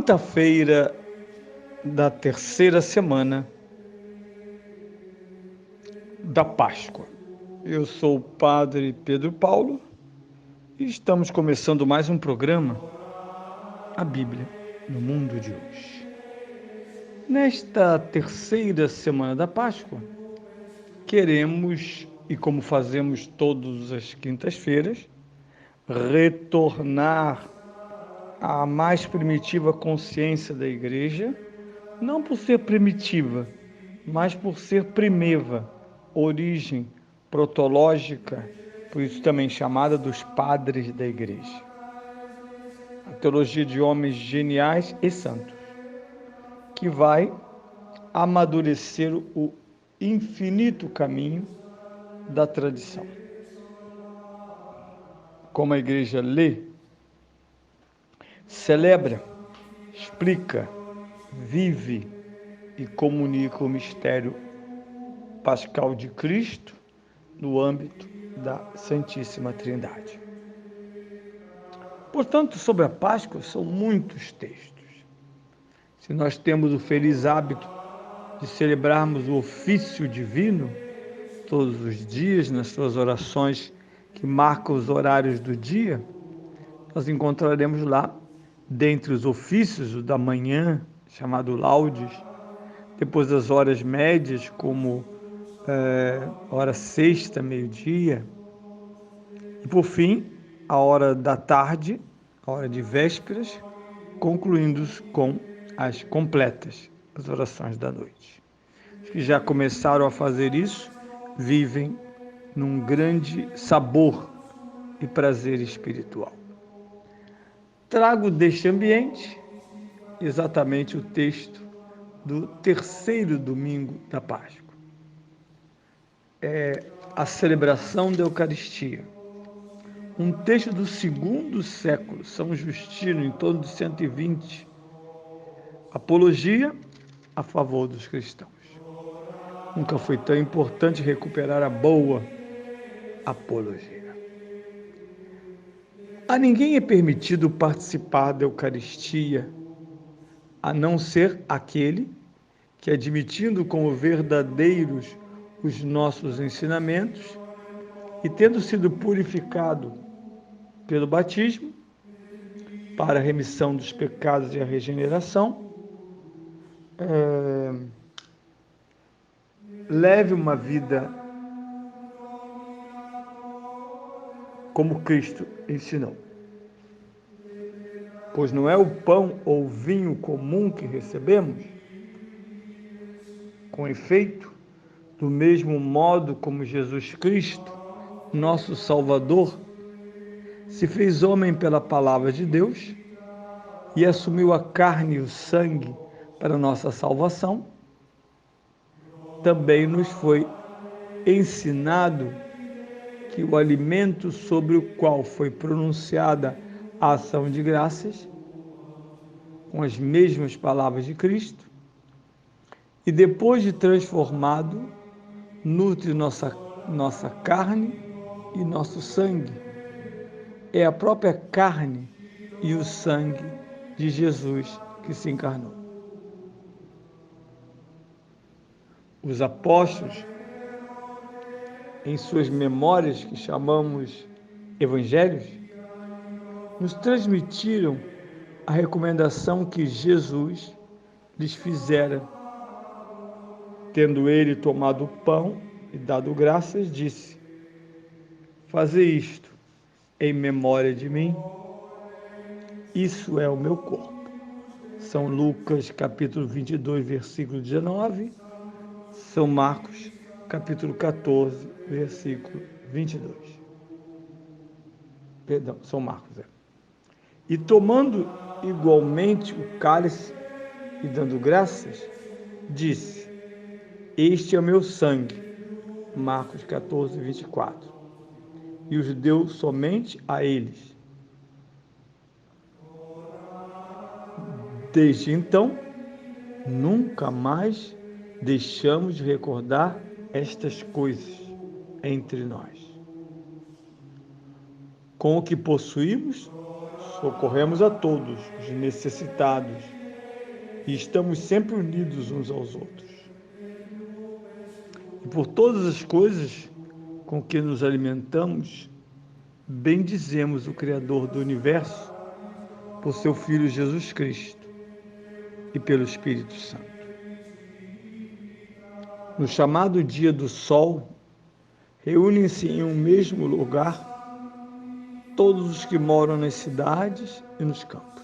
Quinta-feira da terceira semana da Páscoa. Eu sou o Padre Pedro Paulo e estamos começando mais um programa, a Bíblia no Mundo de hoje. Nesta terceira semana da Páscoa, queremos, e como fazemos todas as quintas-feiras, retornar à mais primitiva consciência da Igreja, não por ser primitiva, mas por ser primeva, origem protológica, por isso também chamada dos padres da Igreja. A teologia de homens geniais e santos, que vai amadurecer o infinito caminho da tradição. Como a Igreja lê, celebra, explica, vive e comunica o mistério pascal de Cristo no âmbito da Santíssima Trindade. Portanto, sobre a Páscoa são muitos textos. Se nós temos o feliz hábito de celebrarmos o ofício divino todos os dias, nas suas orações que marcam os horários do dia, nós encontraremos lá, dentre os ofícios, o da manhã, chamado Laudes, depois das horas médias, como hora sexta, meio-dia, e por fim, a hora da tarde, a hora de vésperas, concluindo com as completas, as orações da noite. Os que já começaram a fazer isso vivem num grande sabor e prazer espiritual. Trago deste ambiente exatamente o texto do terceiro domingo da Páscoa. É a celebração da Eucaristia. Um texto do segundo século, São Justino, em torno de 120, apologia a favor dos cristãos. Nunca foi tão importante recuperar a boa apologia. A ninguém é permitido participar da Eucaristia, a não ser aquele que, admitindo como verdadeiros os nossos ensinamentos e tendo sido purificado pelo batismo, para a remissão dos pecados e a regeneração, leve uma vida como Cristo ensinou. Pois não é o pão ou vinho comum que recebemos? Com efeito, do mesmo modo como Jesus Cristo, nosso Salvador, se fez homem pela palavra de Deus e assumiu a carne e o sangue para nossa salvação, também nos foi ensinado que o alimento sobre o qual foi pronunciada a ação de graças, com as mesmas palavras de Cristo, e depois de transformado, nutre nossa carne e nosso sangue. É a própria carne e o sangue de Jesus que se encarnou. Os apóstolos, em suas memórias, que chamamos evangelhos, nos transmitiram a recomendação que Jesus lhes fizera. Tendo ele tomado o pão e dado graças, disse: fazei isto em memória de mim, isso é o meu corpo. São Lucas, capítulo 22, versículo 19, São Marcos, capítulo 14, versículo 22. Perdão, São Marcos, E tomando igualmente o cálice e dando graças, disse: este é o meu sangue. Marcos 14, 24. E os deu somente a eles. Desde então, nunca mais deixamos de recordar estas coisas entre nós. Com o que possuímos, socorremos a todos os necessitados e estamos sempre unidos uns aos outros. E por todas as coisas com que nos alimentamos, bendizemos o Criador do Universo por seu Filho Jesus Cristo e pelo Espírito Santo. No chamado Dia do Sol, reúnem-se em um mesmo lugar todos os que moram nas cidades e nos campos.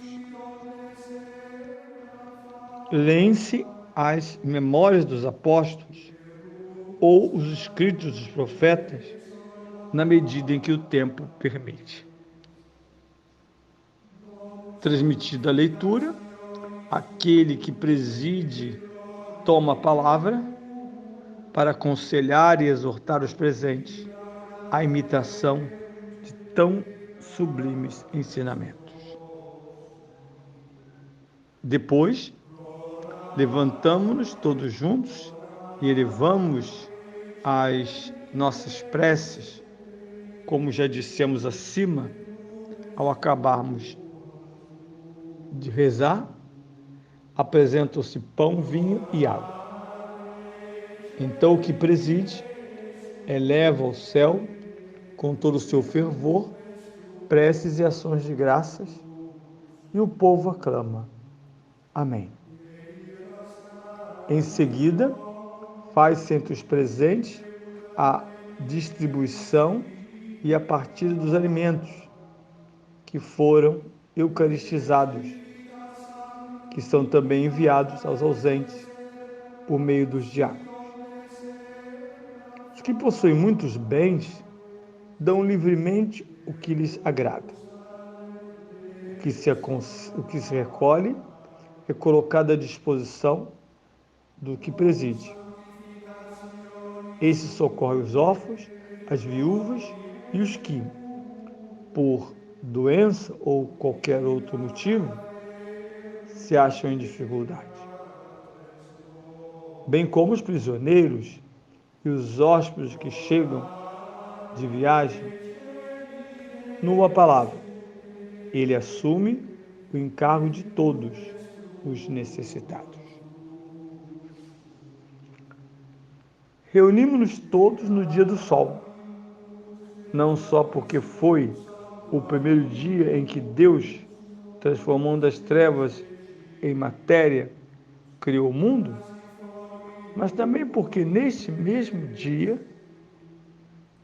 Leem-se as memórias dos apóstolos ou os escritos dos profetas, na medida em que o tempo permite. Transmitida a leitura, aquele que preside toma a palavra para aconselhar e exortar os presentes à imitação de tão sublimes ensinamentos. Depois, levantamo-nos todos juntos e elevamos as nossas preces, como já dissemos acima, ao acabarmos de rezar, apresentam-se pão, vinho e água. Então o que preside eleva ao céu, com todo o seu fervor, preces e ações de graças, e o povo aclama. Amém. Em seguida, faz-se entre os presentes a distribuição e a partilha dos alimentos que foram eucaristizados, que são também enviados aos ausentes por meio dos diáconos. Os que possuem muitos bens dão livremente o que lhes agrada. O que se recolhe é colocado à disposição do que preside. Esse socorre os órfãos, as viúvas e os que, por doença ou qualquer outro motivo, se acham em dificuldade. Bem como os prisioneiros e os hóspedes que chegam de viagem. Numa palavra, ele assume o encargo de todos os necessitados. Reunimos-nos todos no dia do sol, não só porque foi o primeiro dia em que Deus, transformando as trevas em matéria, criou o mundo, mas também porque neste mesmo dia,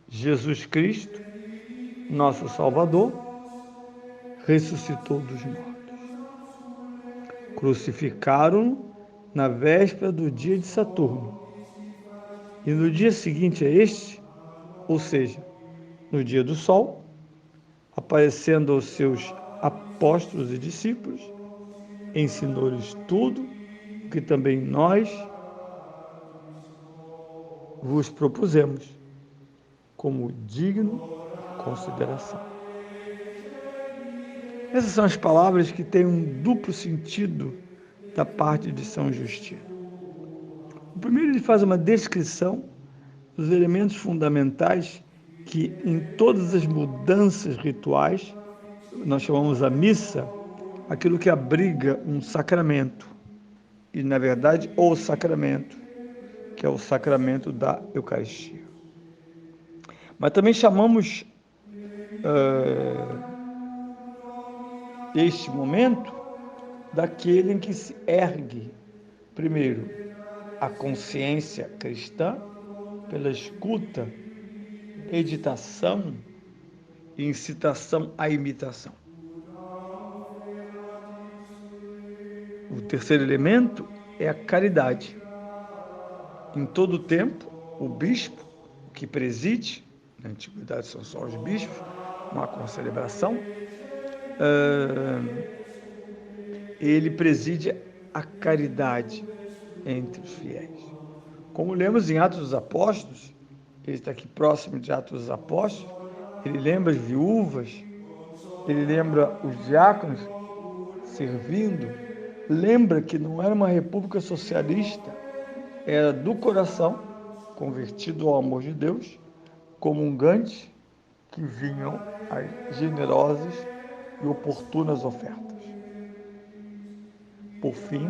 Jesus Cristo, nosso Salvador, ressuscitou dos mortos. Crucificaram-no na véspera do dia de Saturno. E no dia seguinte a este, ou seja, no dia do sol, aparecendo aos seus apóstolos e discípulos, ensinou-lhes tudo o que também nós vos propusemos como digno de consideração. Essas são as palavras que têm um duplo sentido da parte de São Justino. O primeiro, ele faz uma descrição dos elementos fundamentais que em todas as mudanças rituais, nós chamamos a missa, aquilo que abriga um sacramento, e na verdade o sacramento, que é o sacramento da Eucaristia. Mas também chamamos este momento daquele em que se ergue, primeiro, a consciência cristã, pela escuta, meditação e incitação à imitação. O terceiro elemento é a caridade. Em todo o tempo, o bispo, que preside, na antiguidade são só os bispos, não há concelebração, ele preside a caridade entre os fiéis. Como lemos em Atos dos Apóstolos, ele está aqui próximo de Atos dos Apóstolos, ele lembra as viúvas, ele lembra os diáconos servindo, lembra que não era uma república socialista, era do coração, convertido ao amor de Deus, comungantes que vinham as generosas e oportunas ofertas. Por fim,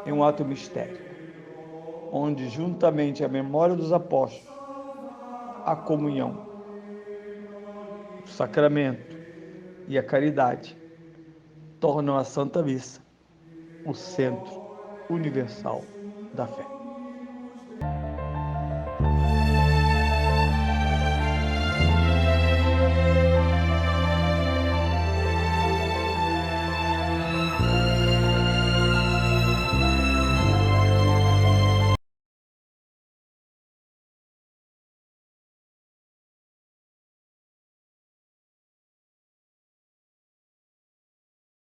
em um ato mistério, onde juntamente à memória dos apóstolos, a comunhão, o sacramento e a caridade tornam a Santa Missa o centro universal da fé.